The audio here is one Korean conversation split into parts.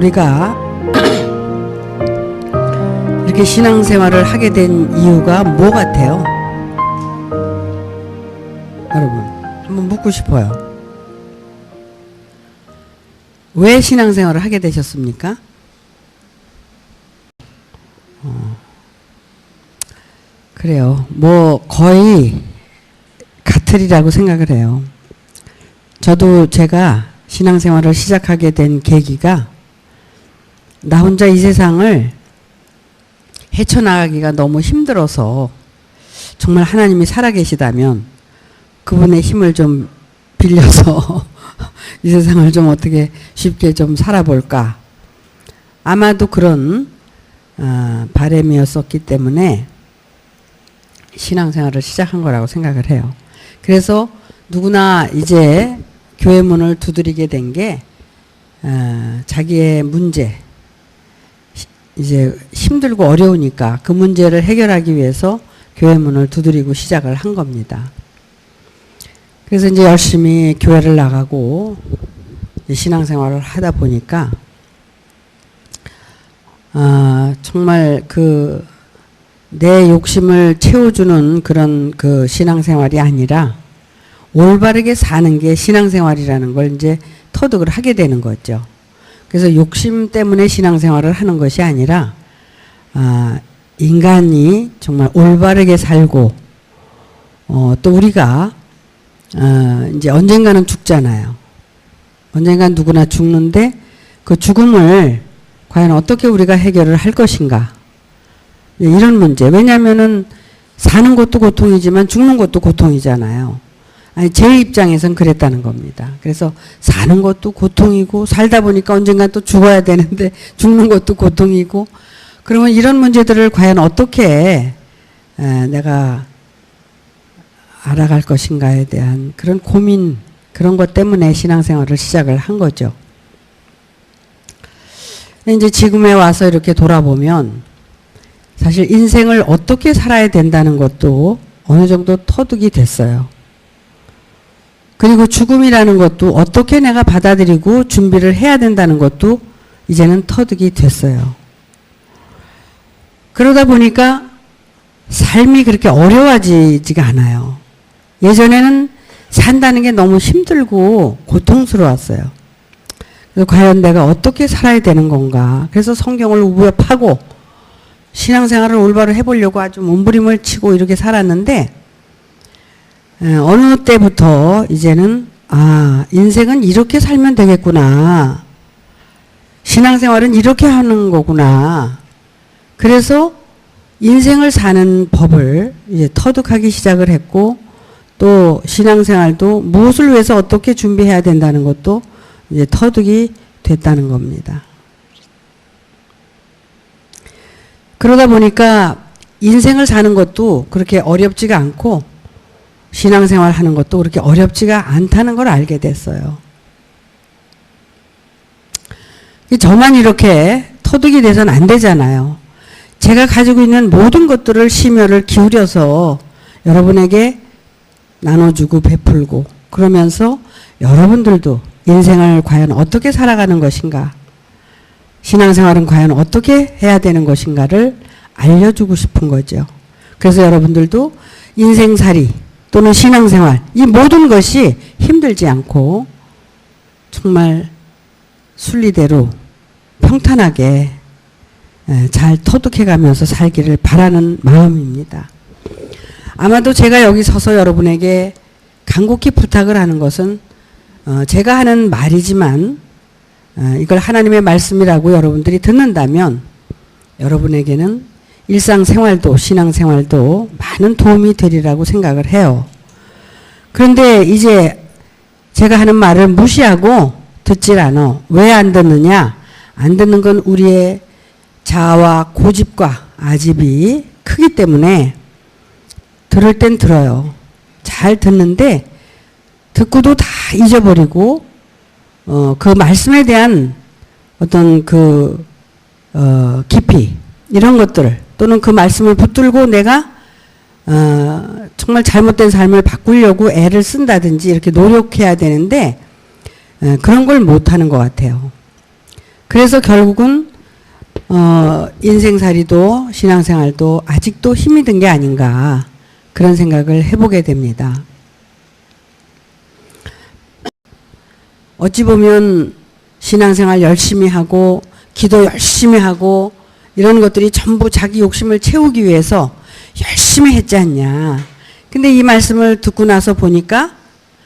우리가 이렇게 신앙생활을 하게 된 이유가 뭐 같아요? 여러분, 한번 묻고 싶어요. 왜 신앙생활을 하게 되셨습니까? 그래요. 뭐 거의 같으리라고 생각을 해요. 저도 제가 신앙생활을 시작하게 된 계기가 나 혼자 이 세상을 헤쳐나가기가 너무 힘들어서 정말 하나님이 살아계시다면 그분의 힘을 좀 빌려서 이 세상을 좀 어떻게 쉽게 좀 살아볼까. 아마도 그런 바람이었었기 때문에 신앙생활을 시작한 거라고 생각을 해요. 그래서 누구나 이제 교회 문을 두드리게 된 게 자기의 문제, 이제 힘들고 어려우니까 그 문제를 해결하기 위해서 교회 문을 두드리고 시작을 한 겁니다. 그래서 이제 열심히 교회를 나가고 신앙생활을 하다 보니까 정말 내 욕심을 채워주는 그런 그 신앙생활이 아니라 올바르게 사는 게 신앙생활이라는 걸 이제 터득을 하게 되는 거죠. 그래서 욕심 때문에 신앙생활을 하는 것이 아니라 인간이 정말 올바르게 살고 또 우리가 이제 언젠가는 죽잖아요. 언젠간 누구나 죽는데 그 죽음을 과연 어떻게 우리가 해결을 할 것인가. 이런 문제. 왜냐하면은 사는 것도 고통이지만 죽는 것도 고통이잖아요. 아니, 제 입장에선 그랬다는 겁니다. 그래서 사는 것도 고통이고 살다 보니까 언젠간 또 죽어야 되는데 죽는 것도 고통이고 그러면 이런 문제들을 과연 어떻게 내가 알아갈 것인가에 대한 그런 고민, 그런 것 때문에 신앙생활을 시작을 한 거죠. 이제 지금에 와서 이렇게 돌아보면 사실 인생을 어떻게 살아야 된다는 것도 어느 정도 터득이 됐어요. 그리고 죽음이라는 것도 어떻게 내가 받아들이고 준비를 해야 된다는 것도 이제는 터득이 됐어요. 그러다 보니까 삶이 그렇게 어려워지지가 않아요. 예전에는 산다는 게 너무 힘들고 고통스러웠어요. 그래서 과연 내가 어떻게 살아야 되는 건가. 그래서 성경을 우부에 파고 신앙생활을 올바로 해보려고 아주 몸부림을 치고 이렇게 살았는데 어느 때부터 이제는 인생은 이렇게 살면 되겠구나. 신앙생활은 이렇게 하는 거구나. 그래서 인생을 사는 법을 이제 터득하기 시작을 했고 또 신앙생활도 무엇을 위해서 어떻게 준비해야 된다는 것도 이제 터득이 됐다는 겁니다. 그러다 보니까 인생을 사는 것도 그렇게 어렵지가 않고 신앙생활 하는 것도 그렇게 어렵지가 않다는 걸 알게 됐어요. 저만 이렇게 터득이 돼서는 안 되잖아요. 제가 가지고 있는 모든 것들을 심혈을 기울여서 여러분에게 나눠주고 베풀고 그러면서 여러분들도 인생을 과연 어떻게 살아가는 것인가, 신앙생활은 과연 어떻게 해야 되는 것인가를 알려주고 싶은 거죠. 그래서 여러분들도 인생살이 또는 신앙생활 이 모든 것이 힘들지 않고 정말 순리대로 평탄하게 잘 터득해가면서 살기를 바라는 마음입니다. 아마도 제가 여기 서서 여러분에게 간곡히 부탁을 하는 것은 제가 하는 말이지만 이걸 하나님의 말씀이라고 여러분들이 듣는다면 여러분에게는 일상생활도 신앙생활도 많은 도움이 되리라고 생각을 해요. 그런데 이제 제가 하는 말을 무시하고 듣질 않아. 왜 안 듣느냐? 안 듣는 건 우리의 자아와 고집과 아집이 크기 때문에 들을 땐 들어요. 잘 듣는데 듣고도 다 잊어버리고 그 말씀에 대한 어떤 깊이 이런 것들을 또는 그 말씀을 붙들고 내가 정말 잘못된 삶을 바꾸려고 애를 쓴다든지 이렇게 노력해야 되는데 그런 걸 못하는 것 같아요. 그래서 결국은 인생살이도 신앙생활도 아직도 힘이 든 게 아닌가 그런 생각을 해보게 됩니다. 어찌 보면 신앙생활 열심히 하고 기도 열심히 하고 이런 것들이 전부 자기 욕심을 채우기 위해서 열심히 했지 않냐. 근데 이 말씀을 듣고 나서 보니까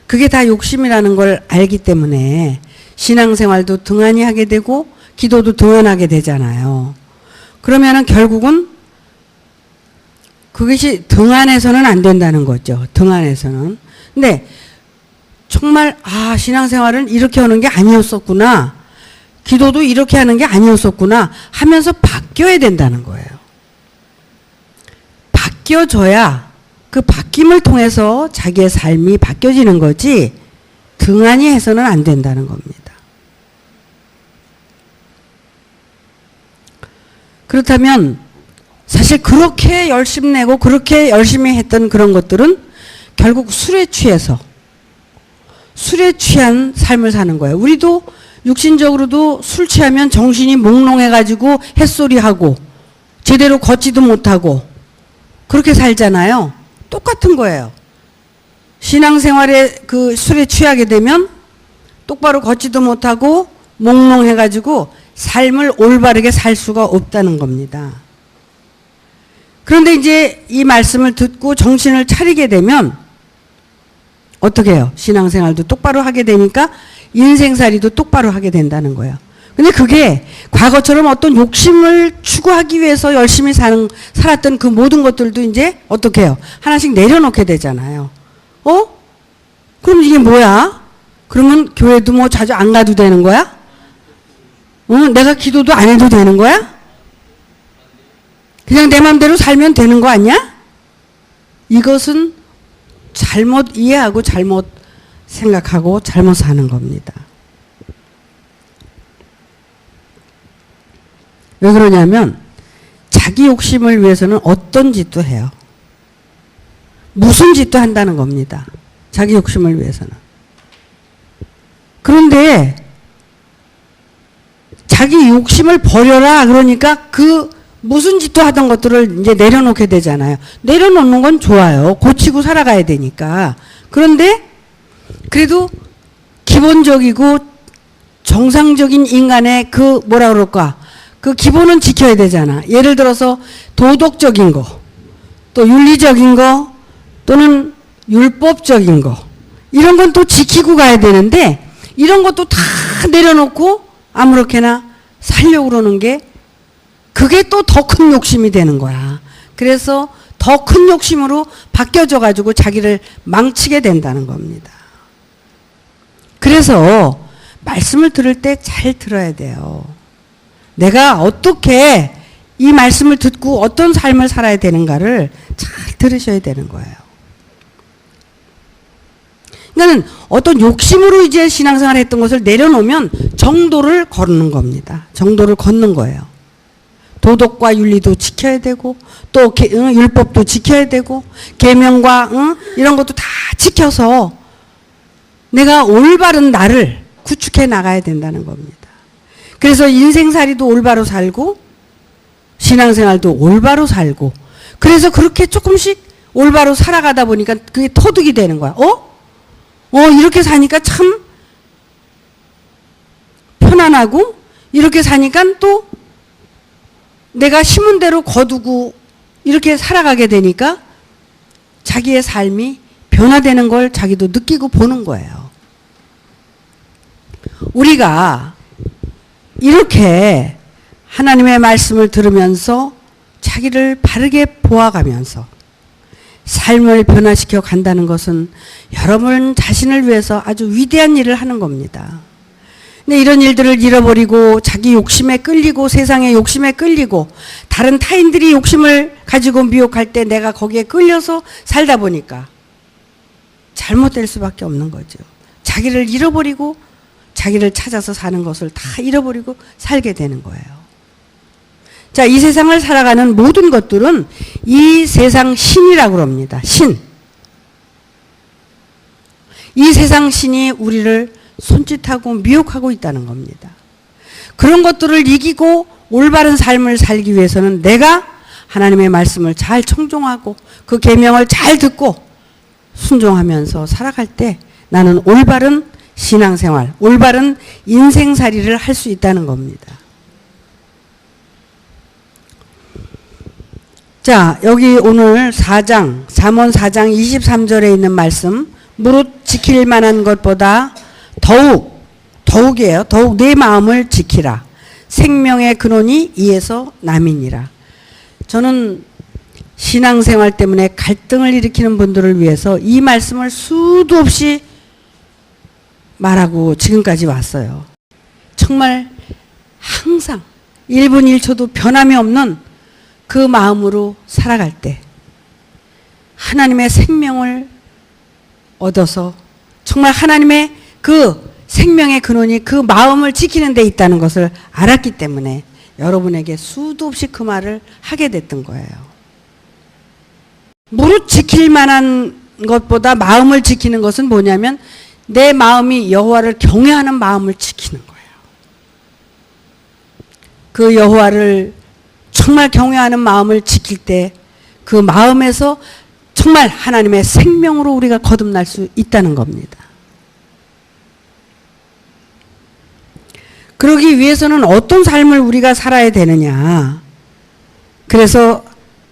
그게 다 욕심이라는 걸 알기 때문에 신앙생활도 등한히 하게 되고 기도도 등한하게 되잖아요. 그러면은 결국은 그것이 등한해서는 안 된다는 거죠. 등한해서는. 근데 정말 신앙생활은 이렇게 하는 게 아니었었구나. 기도도 이렇게 하는 게 아니었었구나 하면서 바뀌어야 된다는 거예요. 바뀌어져야 그 바뀜을 통해서 자기의 삶이 바뀌어지는 거지 등한히 해서는 안 된다는 겁니다. 그렇다면 사실 그렇게 열심내고 그렇게 열심히 했던 그런 것들은 결국 술에 취해서 술에 취한 삶을 사는 거예요. 우리도 육신적으로도 술 취하면 정신이 몽롱해가지고 햇소리하고 제대로 걷지도 못하고 그렇게 살잖아요. 똑같은 거예요. 신앙생활에 그 술에 취하게 되면 똑바로 걷지도 못하고 몽롱해가지고 삶을 올바르게 살 수가 없다는 겁니다. 그런데 이제 이 말씀을 듣고 정신을 차리게 되면 어떻게 해요? 신앙생활도 똑바로 하게 되니까 인생살이도 똑바로 하게 된다는 거예요. 근데 그게 과거처럼 어떤 욕심을 추구하기 위해서 열심히 살았던 그 모든 것들도 이제 어떻게 해요? 하나씩 내려놓게 되잖아요. 그럼 이게 뭐야? 그러면 교회도 뭐 자주 안 가도 되는 거야? 내가 기도도 안 해도 되는 거야? 그냥 내 맘대로 살면 되는 거 아니야? 이것은 잘못 이해하고 잘못 생각하고 잘못 사는 겁니다. 왜 그러냐면 자기 욕심을 위해서는 어떤 짓도 해요. 무슨 짓도 한다는 겁니다. 자기 욕심을 위해서는. 그런데 자기 욕심을 버려라 그러니까 그 무슨 짓도 하던 것들을 이제 내려놓게 되잖아요. 내려놓는 건 좋아요. 고치고 살아가야 되니까. 그런데 그래도 기본적이고 정상적인 인간의 그 뭐라 그럴까? 그 기본은 지켜야 되잖아. 예를 들어서 도덕적인 거, 또 윤리적인 거, 또는 율법적인 거. 이런 건 또 지키고 가야 되는데 이런 것도 다 내려놓고 아무렇게나 살려고 그러는 게 그게 또 더 큰 욕심이 되는 거야. 그래서 더 큰 욕심으로 바뀌어져 가지고 자기를 망치게 된다는 겁니다. 그래서 말씀을 들을 때 잘 들어야 돼요. 내가 어떻게 이 말씀을 듣고 어떤 삶을 살아야 되는가를 잘 들으셔야 되는 거예요. 그러니까 어떤 욕심으로 이제 신앙생활 했던 것을 내려놓으면 정도를 걷는 겁니다. 정도를 걷는 거예요. 도덕과 윤리도 지켜야 되고 또 율법도 지켜야 되고 계명과 이런 것도 다 지켜서 내가 올바른 나를 구축해 나가야 된다는 겁니다. 그래서 인생살이도 올바로 살고 신앙생활도 올바로 살고 그래서 그렇게 조금씩 올바로 살아가다 보니까 그게 터득이 되는 거야. 이렇게 사니까 참 편안하고 이렇게 사니까 또 내가 심은 대로 거두고 이렇게 살아가게 되니까 자기의 삶이 변화되는 걸 자기도 느끼고 보는 거예요. 우리가 이렇게 하나님의 말씀을 들으면서 자기를 바르게 보아가면서 삶을 변화시켜 간다는 것은 여러분 자신을 위해서 아주 위대한 일을 하는 겁니다. 근데 이런 일들을 잃어버리고 자기 욕심에 끌리고 세상의 욕심에 끌리고 다른 타인들이 욕심을 가지고 미혹할 때 내가 거기에 끌려서 살다 보니까 잘못될 수밖에 없는 거죠. 자기를 잃어버리고 자기를 찾아서 사는 것을 다 잃어버리고 살게 되는 거예요. 자, 이 세상을 살아가는 모든 것들은 이 세상 신이라고 합니다. 신. 이 세상 신이 우리를 손짓하고 미혹하고 있다는 겁니다. 그런 것들을 이기고 올바른 삶을 살기 위해서는 내가 하나님의 말씀을 잘 청종하고 그 계명을 잘 듣고 순종하면서 살아갈 때 나는 올바른 신앙생활, 올바른 인생살이를 할 수 있다는 겁니다. 자, 여기 오늘 잠언 4장 23절에 있는 말씀, 무릇 지킬 만한 것보다 더욱이에요. 더욱 내 마음을 지키라. 생명의 근원이 이에서 남이니라. 저는 신앙생활 때문에 갈등을 일으키는 분들을 위해서 이 말씀을 수도 없이 말하고 지금까지 왔어요. 정말 항상 1분 1초도 변함이 없는 그 마음으로 살아갈 때 하나님의 생명을 얻어서 정말 하나님의 그 생명의 근원이 그 마음을 지키는 데 있다는 것을 알았기 때문에 여러분에게 수도 없이 그 말을 하게 됐던 거예요. 무릇 지킬 만한 것보다 마음을 지키는 것은 뭐냐면 내 마음이 여호와를 경외하는 마음을 지키는 거예요. 그 여호와를 정말 경외하는 마음을 지킬 때 그 마음에서 정말 하나님의 생명으로 우리가 거듭날 수 있다는 겁니다. 그러기 위해서는 어떤 삶을 우리가 살아야 되느냐. 그래서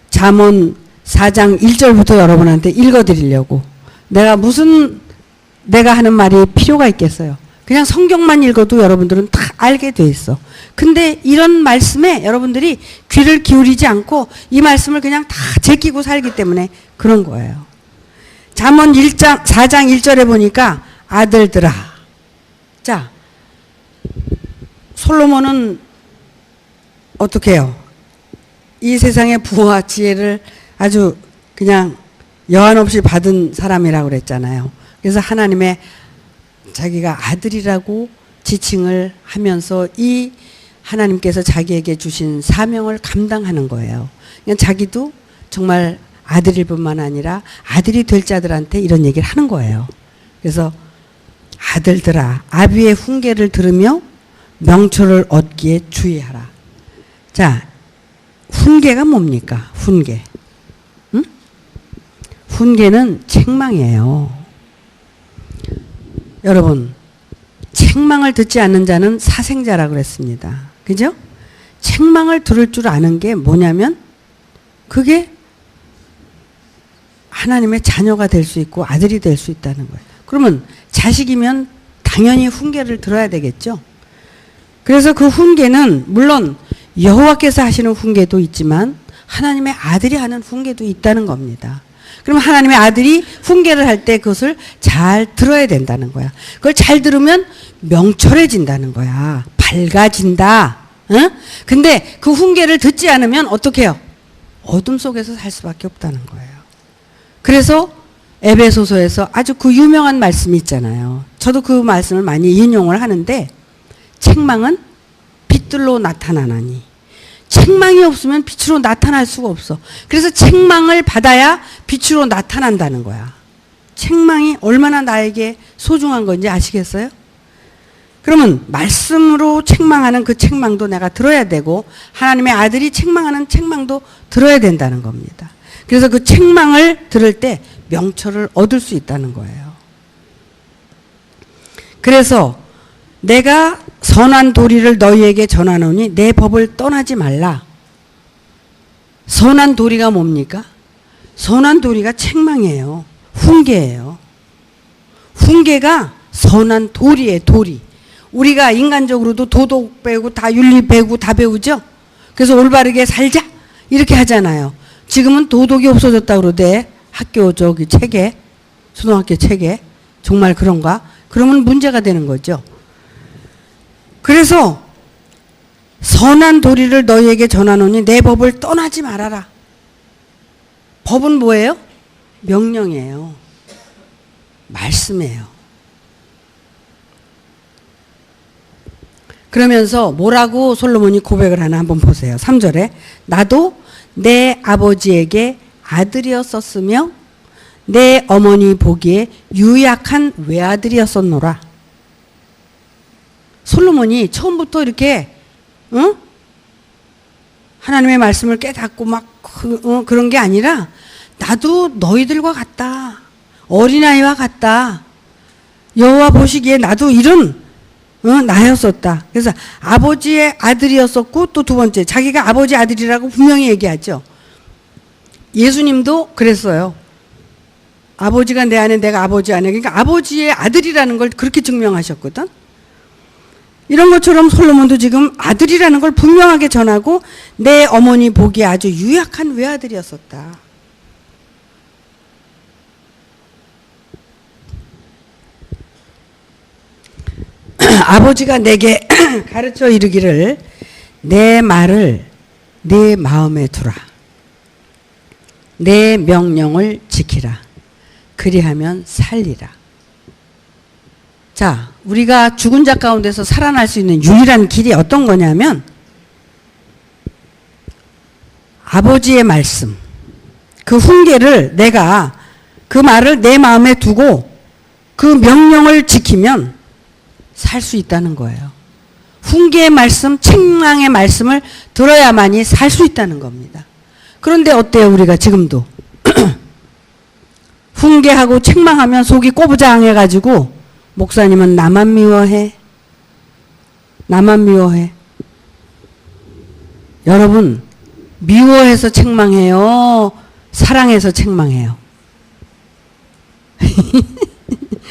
잠언 4장 1절부터 여러분한테 읽어드리려고. 내가 하는 말이 필요가 있겠어요. 그냥 성경만 읽어도 여러분들은 다 알게 돼 있어. 근데 이런 말씀에 여러분들이 귀를 기울이지 않고 이 말씀을 그냥 다 제끼고 살기 때문에 그런 거예요. 잠언 4장 1절에 보니까 아들들아. 자, 솔로몬은 어떻게 해요? 이 세상의 부와 지혜를 아주 그냥 여한 없이 받은 사람이라고 그랬잖아요. 그래서 하나님의 자기가 아들이라고 지칭을 하면서 이 하나님께서 자기에게 주신 사명을 감당하는 거예요. 그냥 자기도 정말 아들일 뿐만 아니라 아들이 될 자들한테 이런 얘기를 하는 거예요. 그래서 아들들아, 아비의 훈계를 들으며 명철을 얻기에 주의하라. 자, 훈계가 뭡니까? 훈계. 응? 훈계는 책망이에요. 여러분, 책망을 듣지 않는 자는 사생자라고 그랬습니다. 그죠? 책망을 들을 줄 아는 게 뭐냐면 그게 하나님의 자녀가 될 수 있고 아들이 될 수 있다는 거예요. 그러면 자식이면 당연히 훈계를 들어야 되겠죠. 그래서 그 훈계는 물론 여호와께서 하시는 훈계도 있지만 하나님의 아들이 하는 훈계도 있다는 겁니다. 그럼 하나님의 아들이 훈계를 할 때 그것을 잘 들어야 된다는 거야. 그걸 잘 들으면 명철해진다는 거야. 밝아진다. 응? 근데 그 훈계를 듣지 않으면 어떻게 해요? 어둠 속에서 살 수밖에 없다는 거예요. 그래서 에베소서에서 아주 그 유명한 말씀이 있잖아요. 저도 그 말씀을 많이 인용을 하는데 책망은 빛들로 나타나나니 책망이 없으면 빛으로 나타날 수가 없어. 그래서 책망을 받아야 빛으로 나타난다는 거야. 책망이 얼마나 나에게 소중한 건지 아시겠어요? 그러면 말씀으로 책망하는 그 책망도 내가 들어야 되고 하나님의 아들이 책망하는 책망도 들어야 된다는 겁니다. 그래서 그 책망을 들을 때 명철을 얻을 수 있다는 거예요. 그래서 내가 선한 도리를 너희에게 전하노니 내 법을 떠나지 말라. 선한 도리가 뭡니까? 선한 도리가 책망이에요. 훈계예요. 훈계가 선한 도리예요. 도리. 우리가 인간적으로도 도덕 배우고 다 윤리 배우고 다 배우죠. 그래서 올바르게 살자 이렇게 하잖아요. 지금은 도덕이 없어졌다 그러대. 학교 저기 책에, 초등학교 책에. 정말 그런가? 그러면 문제가 되는 거죠. 그래서 선한 도리를 너희에게 전하노니 내 법을 떠나지 말아라. 법은 뭐예요? 명령이에요. 말씀이에요. 그러면서 뭐라고 솔로몬이 고백을 하나 한번 보세요. 3절에 나도 내 아버지에게 아들이었었으며 내 어머니 보기에 유약한 외아들이었었노라. 솔로몬이 처음부터 이렇게 응? 하나님의 말씀을 깨닫고 막 그런 게 아니라 나도 너희들과 같다. 어린아이와 같다. 여호와 보시기에 나도 이런 나였었다. 그래서 아버지의 아들이었었고 또 두 번째 자기가 아버지 아들이라고 분명히 얘기하죠. 예수님도 그랬어요. 아버지가 내 안에 내가 아버지 안에 그러니까 아버지의 아들이라는 걸 그렇게 증명하셨거든. 이런 것처럼 솔로몬도 지금 아들이라는 걸 분명하게 전하고 내 어머니 보기에 아주 유약한 외아들이었었다. 아버지가 내게 가르쳐 이르기를 내 말을 네 마음에 두라. 내 명령을 지키라. 그리하면 살리라. 자, 우리가 죽은 자 가운데서 살아날 수 있는 유일한 길이 어떤 거냐면 아버지의 말씀, 그 훈계를 내가 그 말을 내 마음에 두고 그 명령을 지키면 살 수 있다는 거예요. 훈계의 말씀, 책망의 말씀을 들어야만이 살 수 있다는 겁니다. 그런데 어때요? 우리가 지금도 훈계하고 책망하면 속이 꼬부장해가지고 목사님은 나만 미워해. 나만 미워해. 여러분 미워해서 책망해요? 사랑해서 책망해요?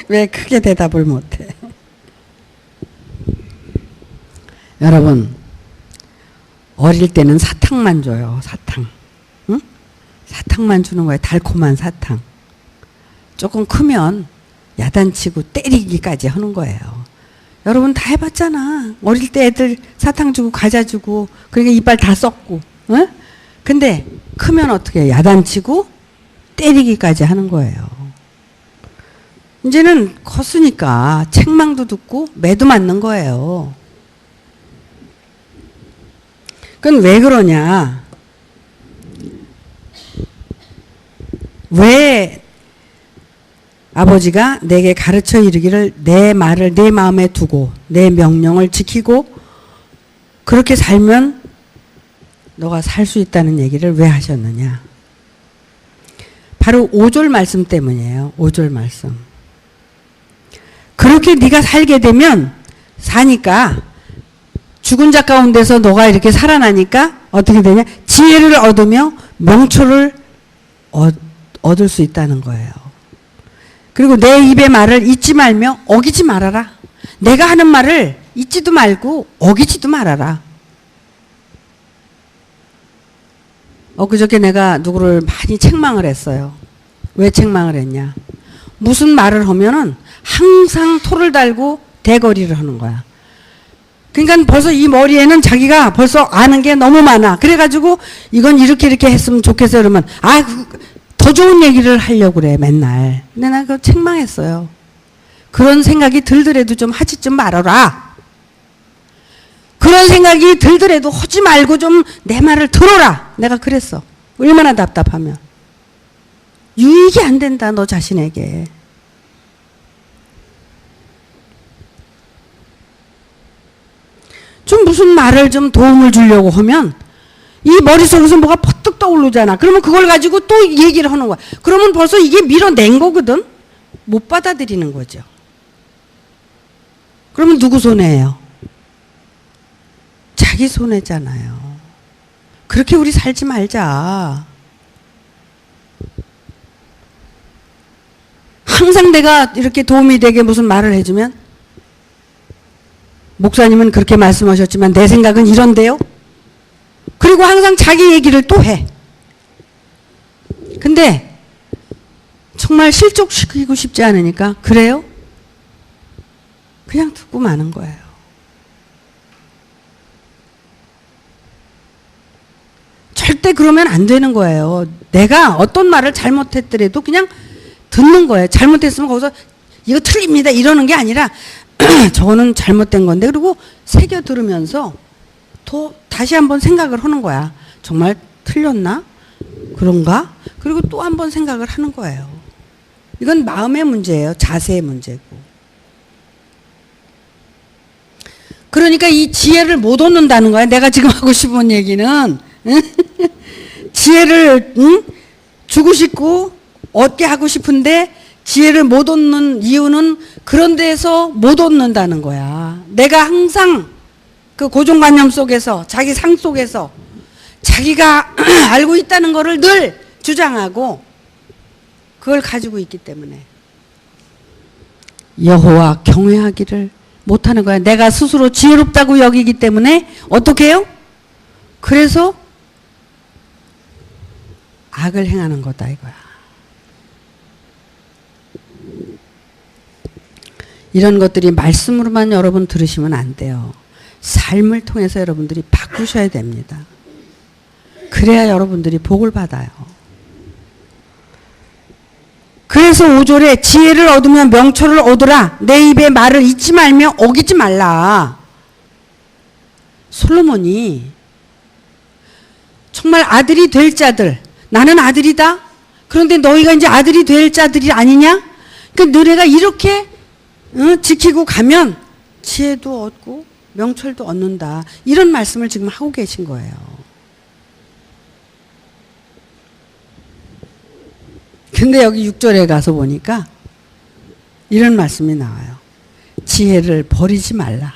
왜 크게 대답을 못해? 여러분 어릴 때는 사탕만 줘요. 사탕. 응? 사탕만 주는 거예요. 달콤한 사탕. 조금 크면 야단치고 때리기까지 하는 거예요. 여러분 다 해봤잖아. 어릴 때 애들 사탕 주고 과자 주고 그러니까 이빨 다 썩고. 응? 근데 크면 어떻게 해요? 야단치고 때리기까지 하는 거예요. 이제는 컸으니까 책망도 듣고 매도 맞는 거예요. 그건 왜 그러냐? 왜 아버지가 내게 가르쳐 이르기를 내 말을 내 마음에 두고 내 명령을 지키고 그렇게 살면 너가 살 수 있다는 얘기를 왜 하셨느냐? 바로 5절 말씀 때문이에요. 5절 말씀. 그렇게 네가 살게 되면 사니까 죽은 자 가운데서 너가 이렇게 살아나니까 어떻게 되냐? 지혜를 얻으며 명초를 얻을 수 있다는 거예요. 그리고 내 입의 말을 잊지 말며 어기지 말아라. 내가 하는 말을 잊지도 말고 어기지도 말아라. 엊그저께 내가 누구를 많이 책망을 했어요. 왜 책망을 했냐? 무슨 말을 하면은 항상 토를 달고 대거리를 하는 거야. 그러니까 벌써 이 머리에는 자기가 벌써 아는 게 너무 많아. 그래가지고 이건 이렇게 했으면 좋겠어요. 그러면 더 좋은 얘기를 하려고 그래 맨날. 근데 나 그거 책망했어요. 그런 생각이 들더라도 좀 하지 좀 말아라. 그런 생각이 들더라도 하지 말고 좀 내 말을 들어라. 내가 그랬어. 얼마나 답답하면. 유익이 안 된다 너 자신에게. 좀 무슨 말을 좀 도움을 주려고 하면 이 머릿속에서 뭐가 퍼뜩 떠오르잖아. 그러면 그걸 가지고 또 얘기를 하는 거야. 그러면 벌써 이게 밀어낸 거거든. 못 받아들이는 거죠. 그러면 누구 손해예요? 자기 손해잖아요. 그렇게 우리 살지 말자. 항상 내가 이렇게 도움이 되게 무슨 말을 해주면 목사님은 그렇게 말씀하셨지만 내 생각은 이런데요. 그리고 항상 자기 얘기를 또 해. 근데 정말 실족시키고 싶지 않으니까 그래요? 그냥 듣고 마는 거예요. 절대 그러면 안 되는 거예요. 내가 어떤 말을 잘못했더라도 그냥 듣는 거예요. 잘못했으면 거기서 이거 틀립니다 이러는 게 아니라 저거는 잘못된 건데 그리고 새겨 들으면서 또 다시 한번 생각을 하는 거야. 정말 틀렸나? 그런가? 그리고 또 한번 생각을 하는 거예요. 이건 마음의 문제예요. 자세의 문제고. 그러니까 이 지혜를 못 얻는다는 거야. 내가 지금 하고 싶은 얘기는 지혜를 주고 싶고 얻게 하고 싶은데 지혜를 못 얻는 이유는 그런 데에서 못 얻는다는 거야. 내가 항상 그 고정관념 속에서 자기 상 속에서 자기가 알고 있다는 거를 늘 주장하고 그걸 가지고 있기 때문에 여호와 경외하기를 못하는 거야. 내가 스스로 지혜롭다고 여기기 때문에 어떻게 해요? 그래서 악을 행하는 거다 이거야. 이런 것들이 말씀으로만 여러분 들으시면 안 돼요. 삶을 통해서 여러분들이 바꾸셔야 됩니다. 그래야 여러분들이 복을 받아요. 그래서 5절에 지혜를 얻으면 명철을 얻으라. 내 입에 말을 잊지 말며 어기지 말라. 솔로몬이 정말 아들이 될 자들, 나는 아들이다. 그런데 너희가 이제 아들이 될 자들이 아니냐? 그 너네가 이렇게 지키고 가면 지혜도 얻고 명철도 얻는다. 이런 말씀을 지금 하고 계신 거예요. 근데 여기 6절에 가서 보니까 이런 말씀이 나와요. 지혜를 버리지 말라.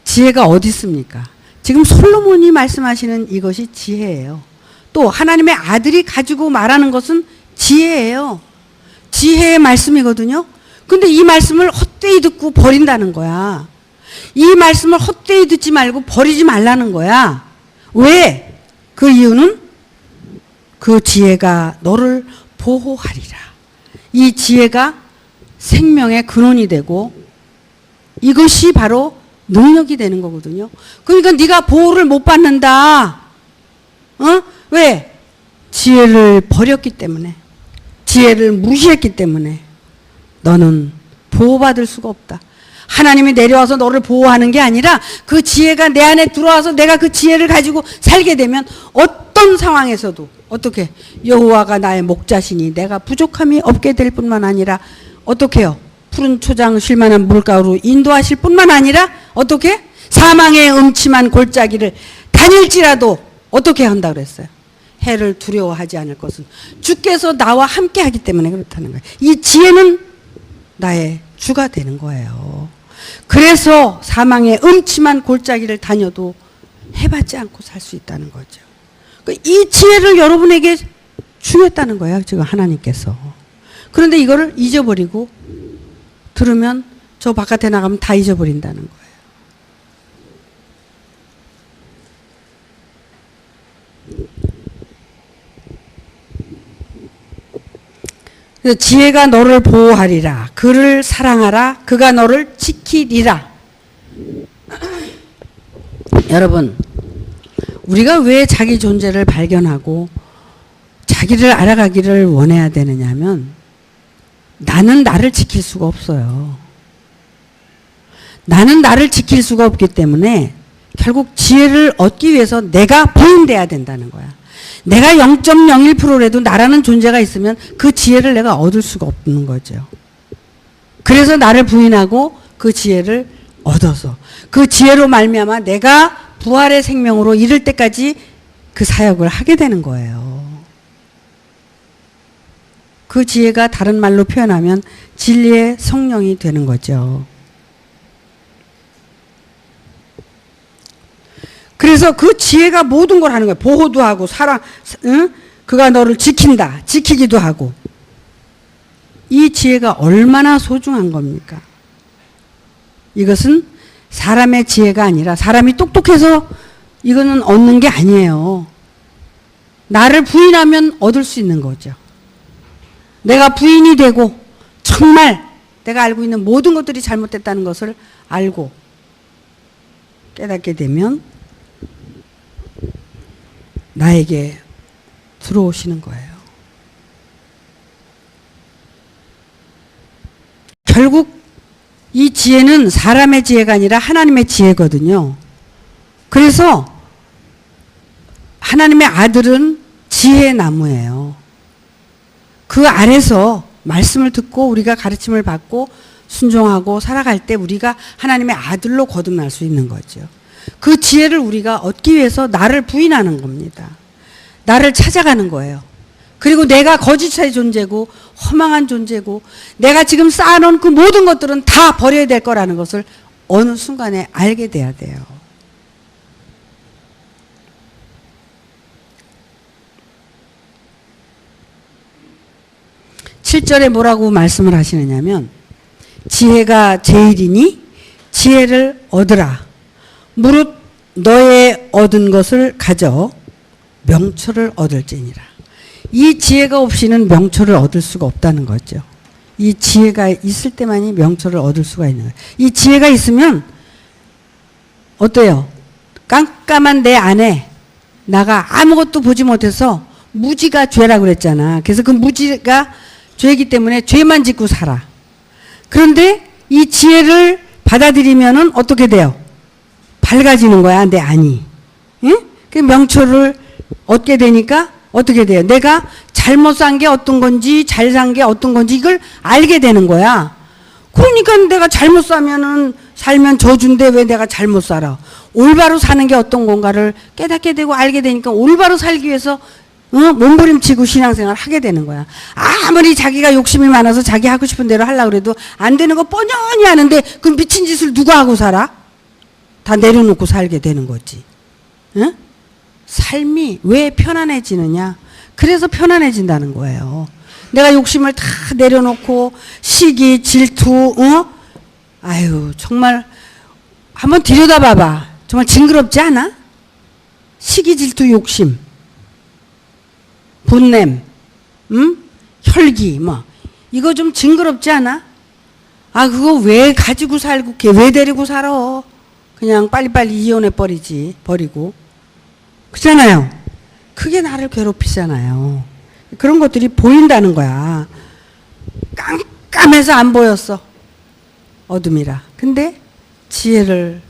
지혜가 어디 있습니까? 지금 솔로몬이 말씀하시는 이것이 지혜예요. 또 하나님의 아들이 가지고 말하는 것은 지혜예요. 지혜의 말씀이거든요. 근데 이 말씀을 헛되이 듣고 버린다는 거야. 이 말씀을 헛되이 듣지 말고 버리지 말라는 거야. 왜? 그 이유는 그 지혜가 너를 보호하리라. 이 지혜가 생명의 근원이 되고 이것이 바로 능력이 되는 거거든요. 그러니까 네가 보호를 못 받는다. 왜? 지혜를 버렸기 때문에, 지혜를 무시했기 때문에 너는 보호받을 수가 없다. 하나님이 내려와서 너를 보호하는 게 아니라 그 지혜가 내 안에 들어와서 내가 그 지혜를 가지고 살게 되면 어떤 상황에서도 어떻게 여호와가 나의 목자시니 내가 부족함이 없게 될 뿐만 아니라 어떻게 해요? 푸른 초장 쉴 만한 물가로 인도하실 뿐만 아니라 어떻게? 사망의 음침한 골짜기를 다닐지라도 어떻게 한다 그랬어요? 해를 두려워하지 않을 것은 주께서 나와 함께 하기 때문에 그렇다는 거예요. 이 지혜는 나의 주가 되는 거예요. 그래서 사망의 음침한 골짜기를 다녀도 해받지 않고 살 수 있다는 거죠. 이 지혜를 여러분에게 주겠다는 거예요. 지금 하나님께서. 그런데 이거를 잊어버리고 들으면 저 바깥에 나가면 다 잊어버린다는 거예요. 그래서 지혜가 너를 보호하리라. 그를 사랑하라. 그가 너를 지키리라. 여러분, 우리가 왜 자기 존재를 발견하고 자기를 알아가기를 원해야 되느냐 하면 나는 나를 지킬 수가 없어요. 나는 나를 지킬 수가 없기 때문에 결국 지혜를 얻기 위해서 내가 부인돼야 된다는 거야. 내가 0.01%라도 나라는 존재가 있으면 그 지혜를 내가 얻을 수가 없는 거죠. 그래서 나를 부인하고 그 지혜를 얻어서 그 지혜로 말미암아 내가 부활의 생명으로 이를 때까지 그 사역을 하게 되는 거예요. 그 지혜가 다른 말로 표현하면 진리의 성령이 되는 거죠. 그래서 그 지혜가 모든 걸 하는 거예요. 보호도 하고 사랑, 그가 너를 지킨다. 지키기도 하고. 이 지혜가 얼마나 소중한 겁니까? 이것은 사람의 지혜가 아니라 사람이 똑똑해서 이거는 얻는 게 아니에요. 나를 부인하면 얻을 수 있는 거죠. 내가 부인이 되고 정말 내가 알고 있는 모든 것들이 잘못됐다는 것을 알고 깨닫게 되면 나에게 들어오시는 거예요. 결국 이 지혜는 사람의 지혜가 아니라 하나님의 지혜거든요. 그래서 하나님의 아들은 지혜의 나무예요. 그 아래서 말씀을 듣고 우리가 가르침을 받고 순종하고 살아갈 때 우리가 하나님의 아들로 거듭날 수 있는 거죠. 그 지혜를 우리가 얻기 위해서 나를 부인하는 겁니다. 나를 찾아가는 거예요. 그리고 내가 거짓의 존재고 허망한 존재고 내가 지금 쌓아놓은 그 모든 것들은 다 버려야 될 거라는 것을 어느 순간에 알게 돼야 돼요. (7절에) 뭐라고 말씀을 하시느냐면 지혜가 제일이니 지혜를 얻으라. 무릇 너의 얻은 것을 가져 명철을 얻을지니라. 이 지혜가 없이는 명철을 얻을 수가 없다는 거죠. 이 지혜가 있을 때만이 명철을 얻을 수가 있는 거예요. 이 지혜가 있으면 어때요? 깜깜한 내 안에 나가 아무것도 보지 못해서 무지가 죄라고 그랬잖아. 그래서 그 무지가 죄이기 때문에 죄만 짓고 살아. 그런데 이 지혜를 받아들이면은 어떻게 돼요? 밝아지는 거야, 내 안이. 응? 그 명철을 얻게 되니까 어떻게 돼요? 내가 잘못 산 게 어떤 건지 잘 산 게 어떤 건지 이걸 알게 되는 거야. 그러니까 내가 잘못 살면 저주인데 왜 내가 잘못 살아? 올바로 사는 게 어떤 건가를 깨닫게 되고 알게 되니까 올바로 살기 위해서 몸부림치고 신앙생활을 하게 되는 거야. 아무리 자기가 욕심이 많아서 자기 하고 싶은 대로 하려고 그래도 안 되는 거 뻔히 아는데 그 미친 짓을 누가 하고 살아? 다 내려놓고 살게 되는 거지. 응? 삶이 왜 편안해지느냐? 그래서 편안해진다는 거예요. 내가 욕심을 다 내려놓고 시기, 질투, 아유 정말 한번 들여다봐봐. 정말 징그럽지 않아? 시기, 질투, 욕심, 분냄, 혈기, 뭐 이거 좀 징그럽지 않아? 아 그거 왜 가지고 살고 왜 데리고 살아? 그냥 빨리빨리 이혼해 버리고. 그렇잖아요. 그게 나를 괴롭히잖아요. 그런 것들이 보인다는 거야. 깜깜해서 안 보였어. 어둠이라. 근데 지혜의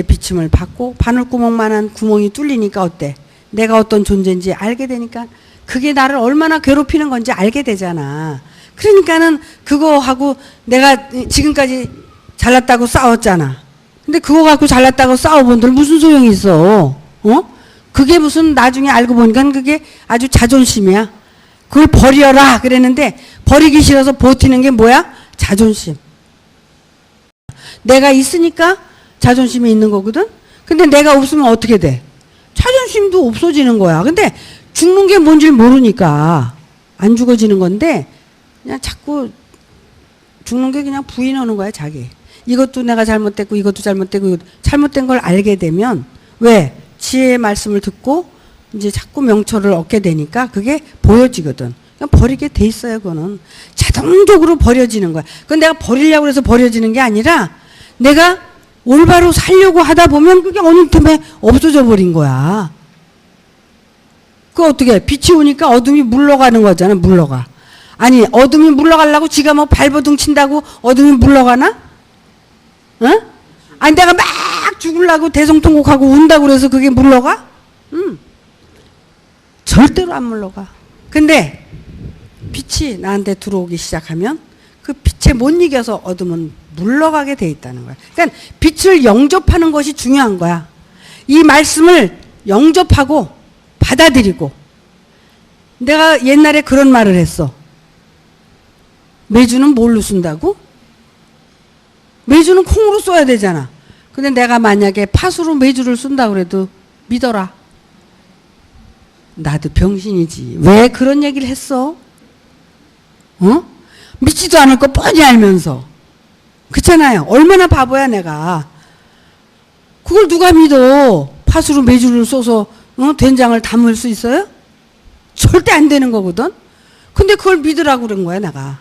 비침을 받고 바늘구멍만한 구멍이 뚫리니까 어때? 내가 어떤 존재인지 알게 되니까 그게 나를 얼마나 괴롭히는 건지 알게 되잖아. 그러니까는 그거 하고 내가 지금까지 잘났다고 싸웠잖아. 근데 그거 갖고 잘났다고 싸워본들 무슨 소용이 있어? 그게 무슨 나중에 알고 보니까 그게 아주 자존심이야. 그걸 버려라 그랬는데 버리기 싫어서 버티는 게 뭐야? 자존심. 내가 있으니까 자존심이 있는 거거든. 근데 내가 없으면 어떻게 돼? 자존심도 없어지는 거야. 근데 죽는 게 뭔지 모르니까 안 죽어지는 건데 그냥 자꾸 죽는 게 그냥 부인하는 거야 자기. 이것도 내가 잘못됐고 이것도 잘못되고 잘못된 걸 알게 되면 왜? 지혜의 말씀을 듣고 이제 자꾸 명철을 얻게 되니까 그게 보여지거든. 그냥 버리게 돼 있어요. 그거는 자동적으로 버려지는 거야. 그건 내가 버리려고 해서 버려지는 게 아니라 내가 올바로 살려고 하다 보면 그게 어느 틈에 없어져 버린 거야. 그 어떻게 해? 빛이 오니까 어둠이 물러가는 거잖아. 물러가. 아니 어둠이 물러가려고 지가 뭐 발버둥 친다고 어둠이 물러가나? 응? 아니 내가 막 죽으려고 대성통곡하고 운다고 그래서 그게 물러가? 절대로 안 물러가. 근데 빛이 나한테 들어오기 시작하면 그 빛에 못 이겨서 어둠은 물러가게 돼 있다는 거야. 그러니까 빛을 영접하는 것이 중요한 거야. 이 말씀을 영접하고 받아들이고. 내가 옛날에 그런 말을 했어. 매주는 뭘로 쓴다고? 매주는 콩으로 써야 되잖아. 근데 내가 만약에 팥으로 매주를 쓴다고 그래도 믿어라. 나도 병신이지. 왜 그런 얘기를 했어? 믿지도 않을 거 뻔히 알면서. 그렇잖아요. 얼마나 바보야 내가. 그걸 누가 믿어? 팥으로 매주를 써서 된장을 담을 수 있어요? 절대 안 되는 거거든. 근데 그걸 믿으라고 그런 거야 내가.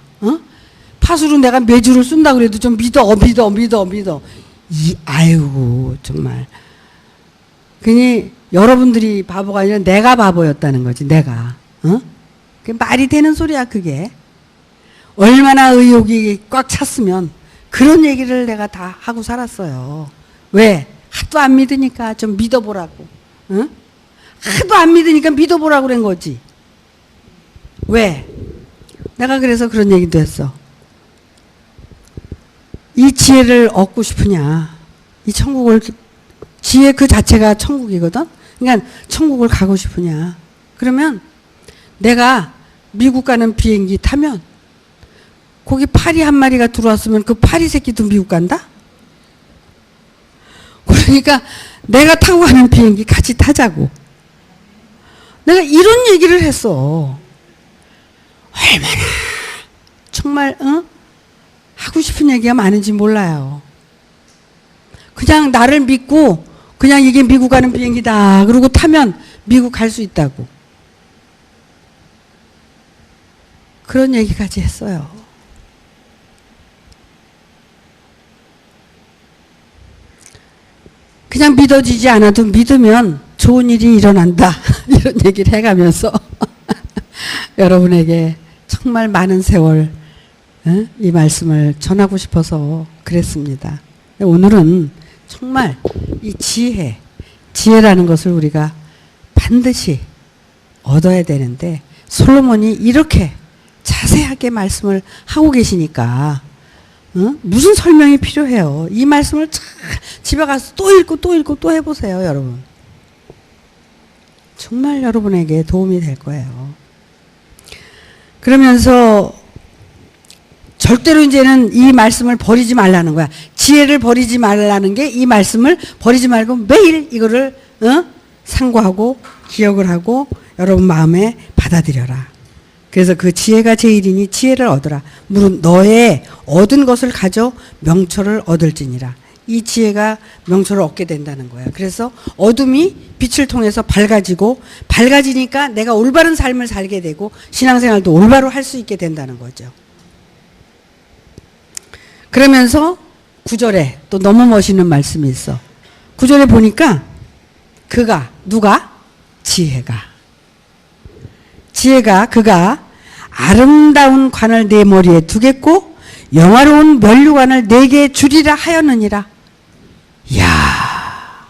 팥으로 내가 매주를 쓴다고 그래도 좀 믿어. 아이고 정말. 그니 여러분들이 바보가 아니라 내가 바보였다는 거지. 내가. 그게 말이 되는 소리야 그게. 얼마나 의욕이 꽉 찼으면 그런 얘기를 내가 다 하고 살았어요. 왜? 하도 안 믿으니까 좀 믿어보라고. 하도 안 믿으니까 믿어보라고 그런 거지. 왜? 내가 그래서 그런 얘기도 했어. 이 지혜를 얻고 싶으냐? 이 천국을, 지혜 그 자체가 천국이거든? 그러니까 천국을 가고 싶으냐? 그러면 내가 미국 가는 비행기 타면 거기 파리 한 마리가 들어왔으면 그 파리 새끼도 미국 간다? 그러니까 내가 타고 가는 비행기 같이 타자고. 내가 이런 얘기를 했어. 얼마나 정말 하고 싶은 얘기가 많은지 몰라요. 그냥 나를 믿고 그냥 이게 미국 가는 비행기다 그러고 타면 미국 갈 수 있다고. 그런 얘기까지 했어요. 그냥 믿어지지 않아도 믿으면 좋은 일이 일어난다. 이런 얘기를 해가면서 여러분에게 정말 많은 세월 이 말씀을 전하고 싶어서 그랬습니다. 오늘은 정말 이 지혜라는 것을 우리가 반드시 얻어야 되는데 솔로몬이 이렇게 자세하게 말씀을 하고 계시니까 무슨 설명이 필요해요. 이 말씀을 집에 가서 또 읽고 또 읽고 또 해보세요, 여러분. 정말 여러분에게 도움이 될 거예요. 그러면서 절대로 이제는 이 말씀을 버리지 말라는 거야. 지혜를 버리지 말라는 게 이 말씀을 버리지 말고 매일 이거를 상고하고 기억을 하고 여러분 마음에 받아들여라. 그래서 그 지혜가 제일이니 지혜를 얻으라. 물은 너의 얻은 것을 가져 명철을 얻을지니라. 이 지혜가 명철을 얻게 된다는 거예요. 그래서 어둠이 빛을 통해서 밝아지니까 내가 올바른 삶을 살게 되고 신앙생활도 올바로 할 수 있게 된다는 거죠. 그러면서 9절에 또 너무 멋있는 말씀이 있어. 9절에 보니까 누가? 그가 아름다운 관을 내 머리에 두겠고 영화로운 면류관을 내게 주리라 하였느니라. 이야,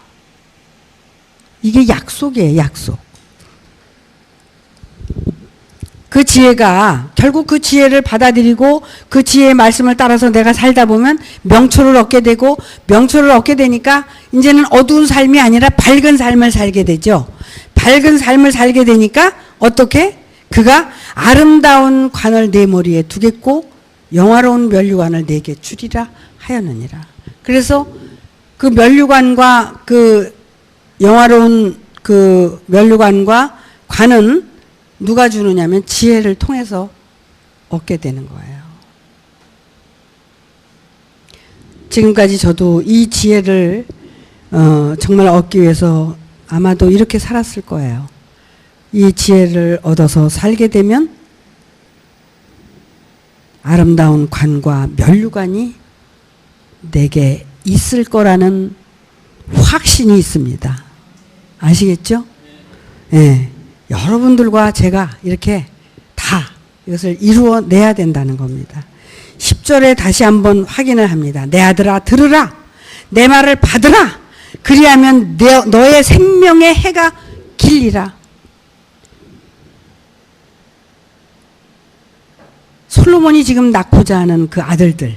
이게 약속이에요, 약속. 그 지혜가 결국 그 지혜를 받아들이고 그 지혜의 말씀을 따라서 내가 살다 보면 명철을 얻게 되고 명철을 얻게 되니까 이제는 어두운 삶이 아니라 밝은 삶을 살게 되죠. 밝은 삶을 살게 되니까 어떻게? 그가 아름다운 관을 내 머리에 두겠고 영화로운 면류관을 내게 주리라 하였느니라. 그래서 그 면류관과 그 영화로운 그 면류관과 관은 누가 주느냐면 지혜를 통해서 얻게 되는 거예요. 지금까지 저도 이 지혜를 정말 얻기 위해서 아마도 이렇게 살았을 거예요. 이 지혜를 얻어서 살게 되면 아름다운 관과 면류관이 내게 있을 거라는 확신이 있습니다. 아시겠죠? 예. 여러분들과 제가 이렇게 다 이것을 이루어내야 된다는 겁니다. 10절에 다시 한번 확인을 합니다. 내 아들아 들으라. 내 말을 받으라. 그리하면 너의 생명의 해가 길리라. 솔로몬이 지금 낳고자 하는 그 아들들,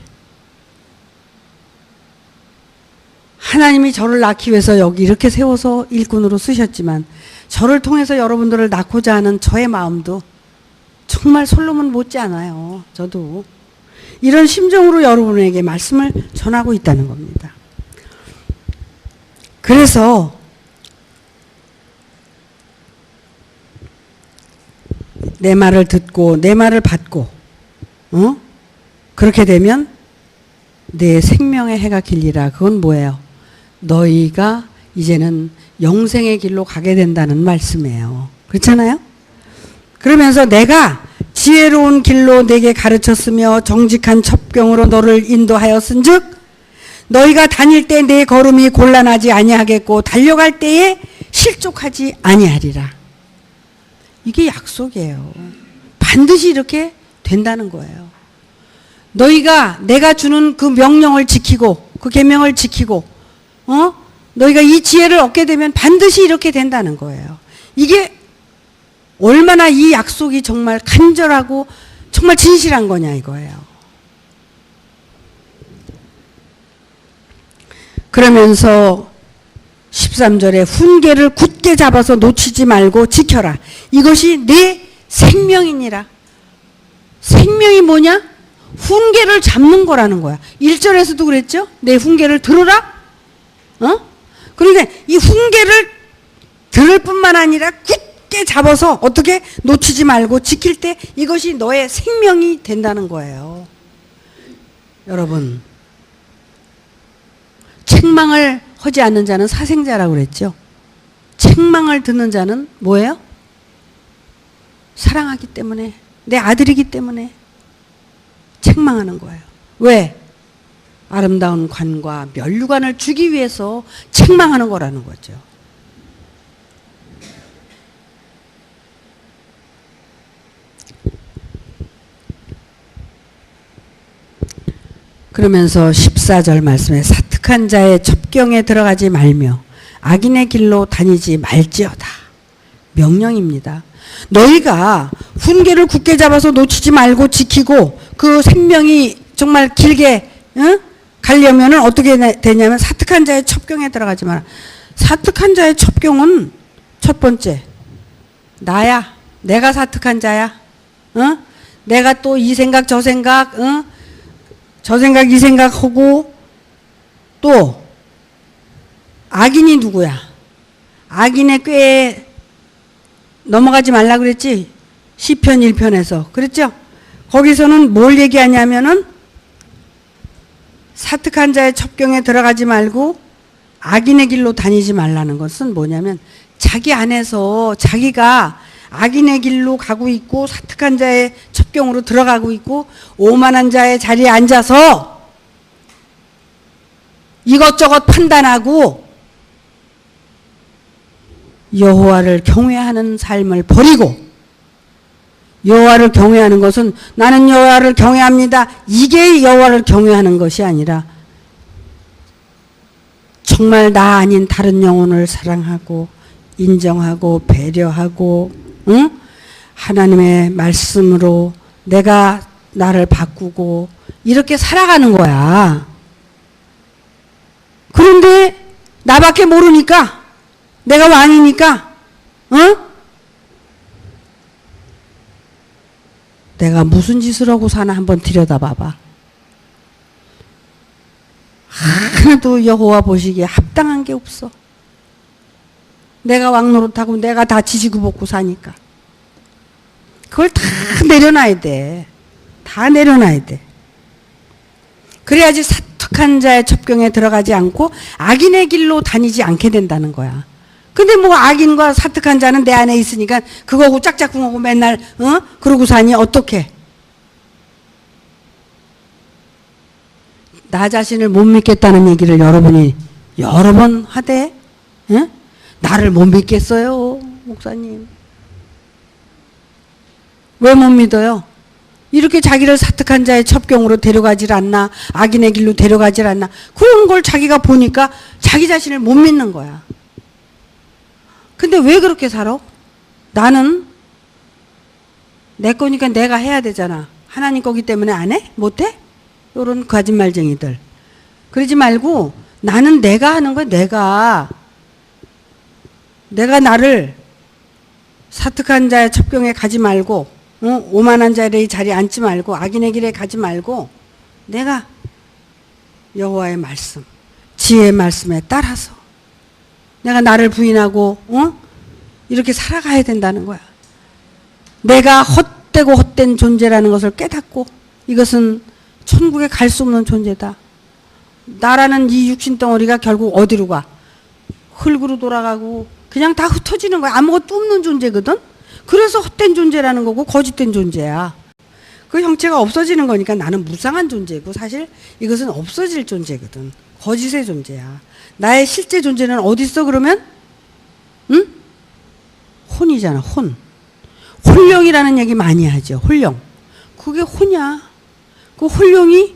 하나님이 저를 낳기 위해서 여기 이렇게 세워서 일꾼으로 쓰셨지만 저를 통해서 여러분들을 낳고자 하는 저의 마음도 정말 솔로몬 못지 않아요. 저도 이런 심정으로 여러분에게 말씀을 전하고 있다는 겁니다. 그래서 내 말을 듣고 내 말을 받고 그렇게 되면 내 생명의 해가 길리라. 그건 뭐예요? 너희가 이제는 영생의 길로 가게 된다는 말씀이에요. 그렇잖아요? 그러면서 내가 지혜로운 길로 내게 가르쳤으며 정직한 첩경으로 너를 인도하였은즉 너희가 다닐 때 내 걸음이 곤란하지 아니하겠고 달려갈 때에 실족하지 아니하리라. 이게 약속이에요. 반드시 이렇게 된다는 거예요. 너희가 내가 주는 그 명령을 지키고 그 계명을 지키고 너희가 이 지혜를 얻게 되면 반드시 이렇게 된다는 거예요. 이게 얼마나 이 약속이 정말 간절하고 정말 진실한 거냐 이거예요. 그러면서 13절에 훈계를 굳게 잡아서 놓치지 말고 지켜라. 이것이 내 생명이니라. 생명이 뭐냐? 훈계를 잡는 거라는 거야. 1절에서도 그랬죠? 내 훈계를 들으라? 그러니까 이 훈계를 들을 뿐만 아니라 굳게 잡아서 어떻게 놓치지 말고 지킬 때 이것이 너의 생명이 된다는 거예요. 여러분, 책망을 하지 않는 자는 사생자라고 그랬죠. 책망을 듣는 자는 뭐예요? 사랑하기 때문에, 내 아들이기 때문에 책망하는 거예요. 왜? 아름다운 관과 면류관을 주기 위해서 책망하는 거라는 거죠. 그러면서 14절 말씀에 사특한 자의 첩경에 들어가지 말며 악인의 길로 다니지 말지어다. 명령입니다. 너희가 훈계를 굳게 잡아서 놓치지 말고 지키고 그 생명이 정말 길게 가려면은 어떻게 되냐면 사특한 자의 첩경에 들어가지 마라. 사특한 자의 첩경은 첫 번째, 나야. 내가 사특한 자야. 내가 또 이 생각 저 생각 저 생각 이 생각하고 또 악인이 누구야? 악인의 꾀에 넘어가지 말라 그랬지? 시편 1편에서 그랬죠? 거기서는 뭘 얘기하냐면은 사특한 자의 첩경에 들어가지 말고 악인의 길로 다니지 말라는 것은 뭐냐면 자기 안에서 자기가 악인의 길로 가고 있고 사특한 자의 첩경으로 들어가고 있고 오만한 자의 자리에 앉아서 이것저것 판단하고 여호와를 경외하는 삶을 버리고, 여호와를 경외하는 것은 나는 여호와를 경외합니다. 이게 여호와를 경외하는 것이 아니라 정말 나 아닌 다른 영혼을 사랑하고 인정하고 배려하고 하나님의 말씀으로 내가 나를 바꾸고 이렇게 살아가는 거야. 그런데 나밖에 모르니까, 내가 왕이니까 내가 무슨 짓을 하고 사나 한번 들여다봐봐. 하나도 여호와 보시기에 합당한 게 없어. 내가 왕 노릇하고 내가 다 지지고 볶고 사니까. 그걸 다 내려놔야 돼. 다 내려놔야 돼. 그래야지 사특한 자의 첩경에 들어가지 않고 악인의 길로 다니지 않게 된다는 거야. 근데 뭐 악인과 사특한 자는 내 안에 있으니까 그거하고 짝짝꿍하고 맨날 그러고 사니 어떡해. 나 자신을 못 믿겠다는 얘기를 여러분이 여러 번 하대. 나를 못 믿겠어요, 목사님. 왜 못 믿어요? 이렇게 자기를 사특한 자의 첩경으로 데려가질 않나, 악인의 길로 데려가질 않나, 그런 걸 자기가 보니까 자기 자신을 못 믿는 거야. 근데 왜 그렇게 살아? 나는 내 거니까 내가 해야 되잖아. 하나님 거기 때문에 안 해? 못 해? 이런 거짓말쟁이들. 그러지 말고 나는 내가 하는 거야. 내가 나를 사특한 자의 첩경에 가지 말고 오만한 자의 자리에 앉지 말고 악인의 길에 가지 말고 내가 여호와의 말씀, 지혜의 말씀에 따라서 내가 나를 부인하고 이렇게 살아가야 된다는 거야. 내가 헛되고 헛된 존재라는 것을 깨닫고 이것은 천국에 갈 수 없는 존재다. 나라는 이 육신덩어리가 결국 어디로 가? 흙으로 돌아가고 그냥 다 흩어지는 거야. 아무것도 없는 존재거든. 그래서 헛된 존재라는 거고 거짓된 존재야. 그 형체가 없어지는 거니까 나는 무상한 존재고 사실 이것은 없어질 존재거든. 거짓의 존재야. 나의 실제 존재는 어디 있어 그러면? 혼이잖아. 혼. 혼령이라는 얘기 많이 하죠. 혼령. 그게 혼이야. 그 혼령이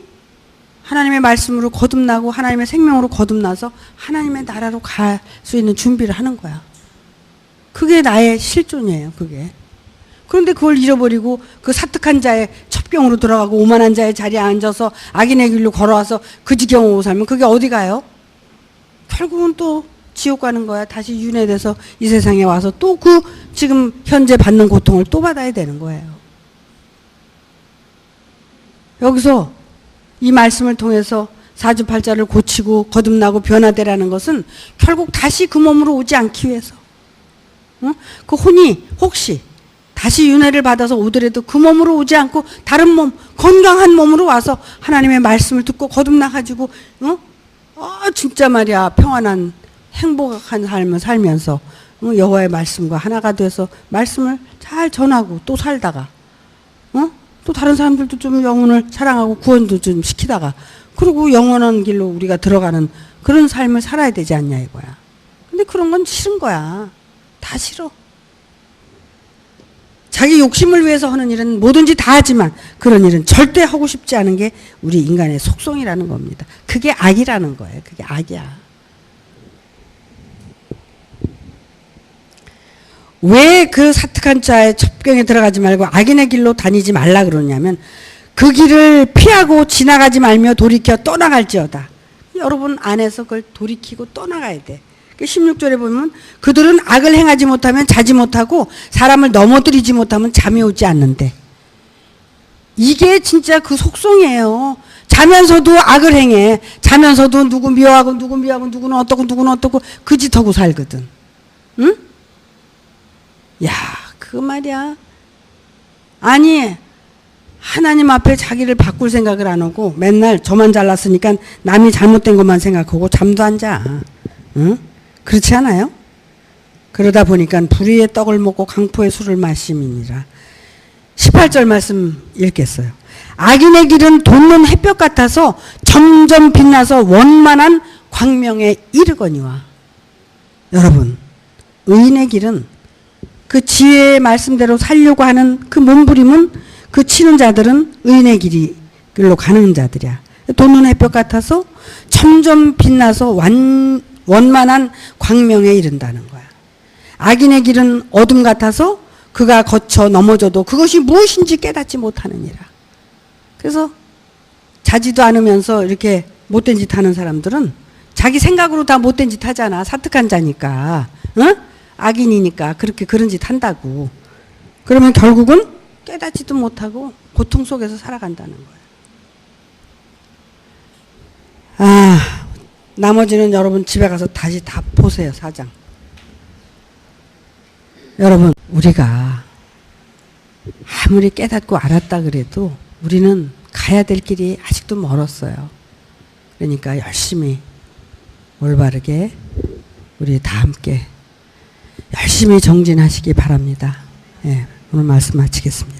하나님의 말씀으로 거듭나고 하나님의 생명으로 거듭나서 하나님의 나라로 갈 수 있는 준비를 하는 거야. 그게 나의 실존이에요. 그게. 그런데 그걸 잃어버리고 그 사특한 자의 첩경으로 들어가고 오만한 자의 자리에 앉아서 악인의 길로 걸어와서 그 지경으로 살면 그게 어디 가요? 결국은 또 지옥 가는 거야. 다시 윤회돼서 이 세상에 와서 또 그 지금 현재 받는 고통을 또 받아야 되는 거예요. 여기서 이 말씀을 통해서 사주팔자를 고치고 거듭나고 변화되라는 것은 결국 다시 그 몸으로 오지 않기 위해서, 그 혼이 혹시 다시 윤회를 받아서 오더라도 그 몸으로 오지 않고 다른 몸, 건강한 몸으로 와서 하나님의 말씀을 듣고 거듭나가지고 진짜 말이야 평안한 행복한 삶을 살면서 여호와의 말씀과 하나가 돼서 말씀을 잘 전하고 또 살다가 또 다른 사람들도 좀 영혼을 사랑하고 구원도 좀 시키다가 그리고 영원한 길로 우리가 들어가는 그런 삶을 살아야 되지 않냐 이거야. 근데 그런 건 싫은 거야. 다 싫어. 자기 욕심을 위해서 하는 일은 뭐든지 다 하지만 그런 일은 절대 하고 싶지 않은 게 우리 인간의 속성이라는 겁니다. 그게 악이라는 거예요. 그게 악이야. 왜 그 사특한 자의 첩경에 들어가지 말고 악인의 길로 다니지 말라 그러냐면 그 길을 피하고 지나가지 말며 돌이켜 떠나갈지어다. 여러분 안에서 그걸 돌이키고 떠나가야 돼. 16절에 보면 그들은 악을 행하지 못하면 자지 못하고 사람을 넘어뜨리지 못하면 잠이 오지 않는데, 이게 진짜 그 속성이에요. 자면서도 악을 행해. 자면서도 누구 미워하고 누구는 어떻고 그 짓하고 살거든. 응? 야, 그 말이야. 아니 하나님 앞에 자기를 바꿀 생각을 안 하고 맨날 저만 잘났으니까 남이 잘못된 것만 생각하고 잠도 안 자. 응? 그렇지 않아요? 그러다 보니까 불의의 떡을 먹고 강포의 술을 마심이니라. 18절 말씀 읽겠어요. 악인의 길은 돋는 햇볕 같아서 점점 빛나서 원만한 광명에 이르거니와. 여러분, 의인의 길은 그 지혜의 말씀대로 살려고 하는 그 몸부림은, 그 치는 자들은 의인의 길로 가는 자들이야. 돋는 햇볕 같아서 점점 빛나서 원만한 광명에 이른다는 거야. 악인의 길은 어둠 같아서 그가 거쳐 넘어져도 그것이 무엇인지 깨닫지 못하느니라. 그래서 자지도 않으면서 이렇게 못된 짓 하는 사람들은 자기 생각으로 다 못된 짓 하잖아. 사특한 자니까. 응? 악인이니까 그렇게 그런 짓 한다고. 그러면 결국은 깨닫지도 못하고 고통 속에서 살아간다는 거야. 나머지는 여러분 집에 가서 다시 다 보세요. 4장. 여러분, 우리가 아무리 깨닫고 알았다 그래도 우리는 가야 될 길이 아직도 멀었어요. 그러니까 열심히 올바르게 우리 다 함께 열심히 정진하시기 바랍니다. 예, 오늘 말씀 마치겠습니다.